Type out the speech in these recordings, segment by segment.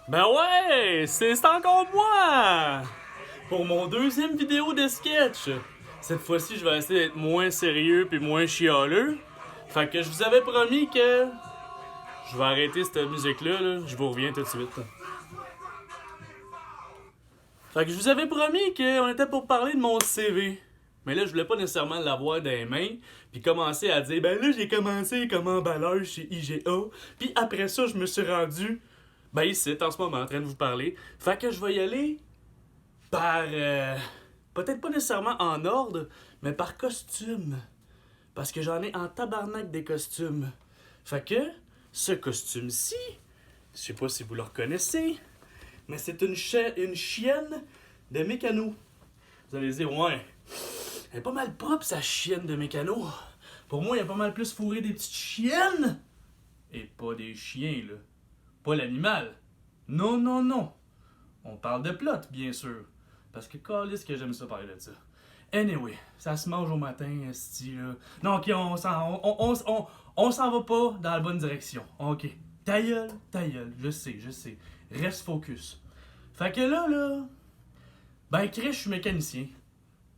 Ben ouais, c'est encore moi! Pour mon deuxième vidéo de sketch. Cette fois-ci, je vais essayer d'être moins sérieux puis moins chialeux. Fait que je vous avais promis que je vais arrêter cette musique-là, là. Je vous reviens tout de suite. Fait que je vous avais promis qu'on était pour parler de mon CV. Mais là, je voulais pas nécessairement l'avoir dans les mains, puis commencer à dire, ben là, j'ai commencé comme emballeur chez IGA, puis après ça, je me suis rendu, ben ici, en ce moment, en train de vous parler. Fait que je vais y aller par, peut-être pas nécessairement en ordre, mais par costume. Parce que j'en ai en tabarnak des costumes. Fait que, ce costume-ci, je sais pas si vous le reconnaissez, mais c'est une chienne de mécano. Vous allez dire, ouais, elle est pas mal propre, sa chienne de mécano. Pour moi, il y a pas mal plus fourré des petites chiennes. Et pas des chiens, là. Pas l'animal. Non, non, non. On parle de plot, bien sûr. Parce que calisse que j'aime ça parler de ça. Anyway, ça se mange au matin, esti, là. Non, ok, on s'en va pas dans la bonne direction. Ok. Ta gueule, je sais. Reste focus. Fait que là, ben Chris, je suis mécanicien.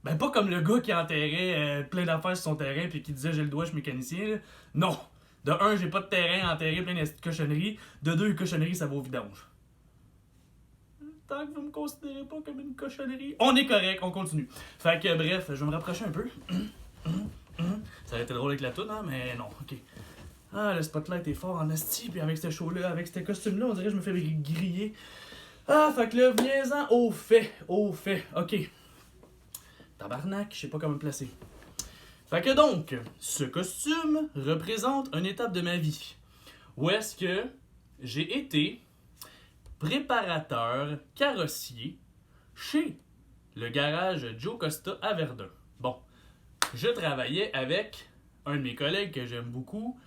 Ben pas comme le gars qui enterrait plein d'affaires sur son terrain puis qui disait j'ai le doigt, je suis mécanicien. Là. Non. De un, j'ai pas de terrain enterré plein de cochonneries. De deux, les cochonneries, ça va au vidange. Tant que vous me considérez pas comme une cochonnerie, on est correct, on continue. Fait que bref, je vais me rapprocher un peu. Ça aurait été drôle avec la toune, hein, mais non, ok. Ah, le spotlight est fort en esti, puis avec ce show-là, avec ce costume-là, on dirait que je me fais griller. Ah, fait que là, viens-en au fait, ok. Tabarnak, je sais pas comment me placer. Fait que donc, ce costume représente une étape de ma vie. Où est-ce que j'ai été préparateur carrossier chez le garage Joe Costa à Verdun. Bon, je travaillais avec un de mes collègues que j'aime beaucoup,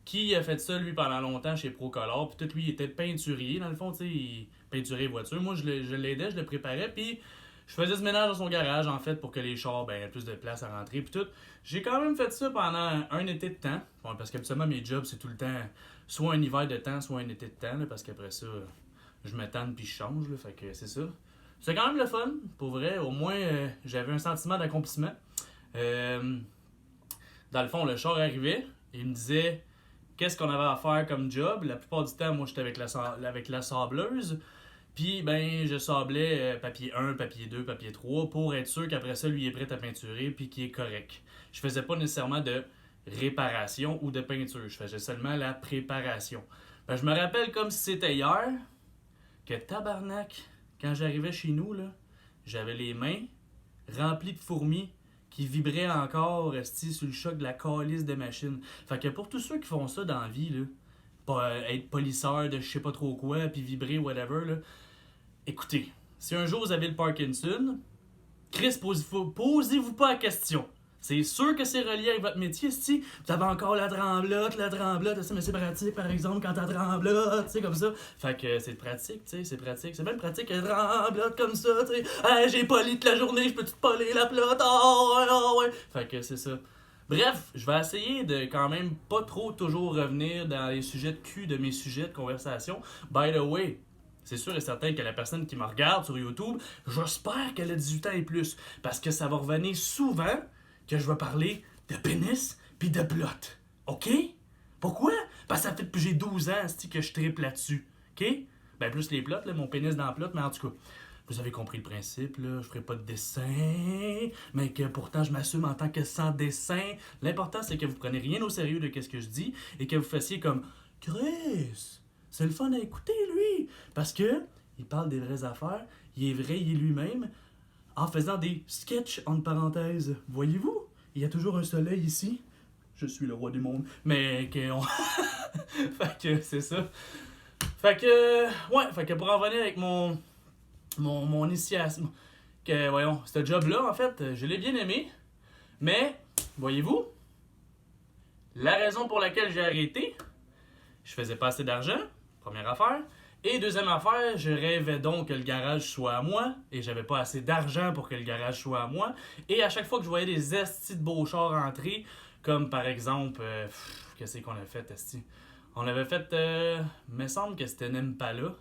qui a fait ça, lui, pendant longtemps chez Procolor. Puis tout, lui, il était peinturier, dans le fond, tu sais, il peinturait les voitures. Moi, je l'aidais, je le préparais, puis je faisais ce ménage dans son garage, en fait, pour que les chars, ben, aient plus de place à rentrer, puis tout. J'ai quand même fait ça pendant un été de temps, bon, parce qu'habituellement, mes jobs, c'est tout le temps, soit un hiver de temps, soit un été de temps, là, parce qu'après ça, je me tanne puis je change, là, fait que c'est ça. C'est quand même le fun, pour vrai, au moins, j'avais un sentiment d'accomplissement. Dans le fond, le char arrivait, et il me disait qu'est-ce qu'on avait à faire comme job. La plupart du temps, moi, j'étais avec la sableuse. Puis, ben, je sablais papier 1, papier 2, papier 3 pour être sûr qu'après ça, lui est prêt à peinturer puis qu'il est correct. Je faisais pas nécessairement de réparation ou de peinture. Je faisais seulement la préparation. Ben, je me rappelle comme si c'était hier que tabarnak, quand j'arrivais chez nous, là, j'avais les mains remplies de fourmis qui vibraient encore sur le choc de la calice de machine. Fait que pour tous ceux qui font ça dans la vie, là, être polisseur de je sais pas trop quoi, puis vibrer, whatever, là, écoutez, si un jour vous avez le Parkinson, Chris, posez-vous pas la question. C'est sûr que c'est relié avec votre métier, si vous avez encore la tremblote, mais c'est pratique, par exemple, quand t'as tremblote, tu sais, comme ça. Fait que c'est pratique, tu sais, c'est pratique. C'est même pratique que tremblote comme ça, tu sais. Hey, j'ai poli toute la journée, je peux-tu te polir la plotte? Oh, ouais. Fait que c'est ça. Bref, je vais essayer de quand même pas trop toujours revenir dans les sujets de cul de mes sujets de conversation. By the way, c'est sûr et certain que la personne qui me regarde sur YouTube, j'espère qu'elle a 18 ans et plus. Parce que ça va revenir souvent que je vais parler de pénis pis de plot. OK? Pourquoi? Parce que ça fait depuis que j'ai 12 ans que je triple là-dessus. OK? Ben plus les plots, là, mon pénis dans le plot, mais en tout cas, vous avez compris le principe, là. Je ferai pas de dessin, mais que pourtant je m'assume en tant que sans dessin. L'important, c'est que vous preniez rien au sérieux de ce que je dis et que vous fassiez comme Chris, c'est le fun à écouter, lui. Parce que il parle des vraies affaires, il est vrai, il est lui-même, en faisant des sketchs entre parenthèses. Voyez-vous? Il y a toujours un soleil ici. Je suis le roi du monde. Mais que fait que c'est ça. Fait que pour en revenir avec mon initiation, que voyons, ce job-là, en fait, je l'ai bien aimé. Mais, voyez-vous, la raison pour laquelle j'ai arrêté, je faisais pas assez d'argent, première affaire. Et deuxième affaire, je rêvais donc que le garage soit à moi, et j'avais pas assez d'argent pour que le garage soit à moi. Et à chaque fois que je voyais des estis de beaux chars entrer, comme par exemple, qu'est-ce qu'on a fait, esti? On avait fait, me semble que c'était une Impala.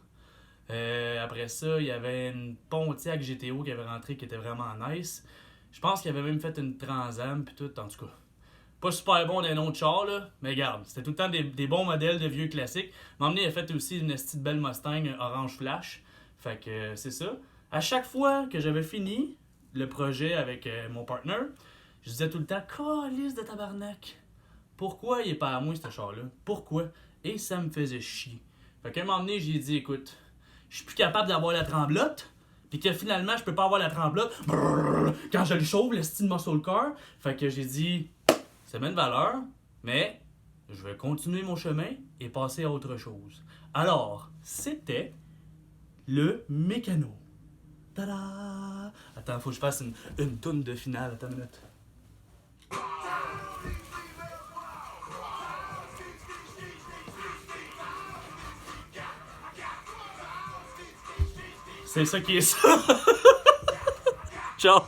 Après ça, il y avait une Pontiac GTO qui avait rentré qui était vraiment nice. Je pense qu'il avait même fait une Transam puis tout, en tout cas. Pas super bon d'un autre char, là, mais regarde, c'était tout le temps des bons modèles de vieux classiques. M'emmener a fait aussi une petite belle Mustang orange flash. Fait que c'est ça. À chaque fois que j'avais fini le projet avec mon partner, je disais tout le temps, calice de tabarnak. Pourquoi il est pas à moi ce char-là? Pourquoi? Et ça me faisait chier. Fait qu'à un moment donné, j'ai dit, écoute, je suis plus capable d'avoir la tremblote, puis que finalement, je peux pas avoir la tremblote quand je le chauffe, le style muscle car. Fait que j'ai dit, ça met une valeur, mais je vais continuer mon chemin et passer à autre chose. Alors, c'était le mécano. Tada! Attends, faut que je fasse une toune de finale. Attends une minute. C'est ça qui est ça. Ciao!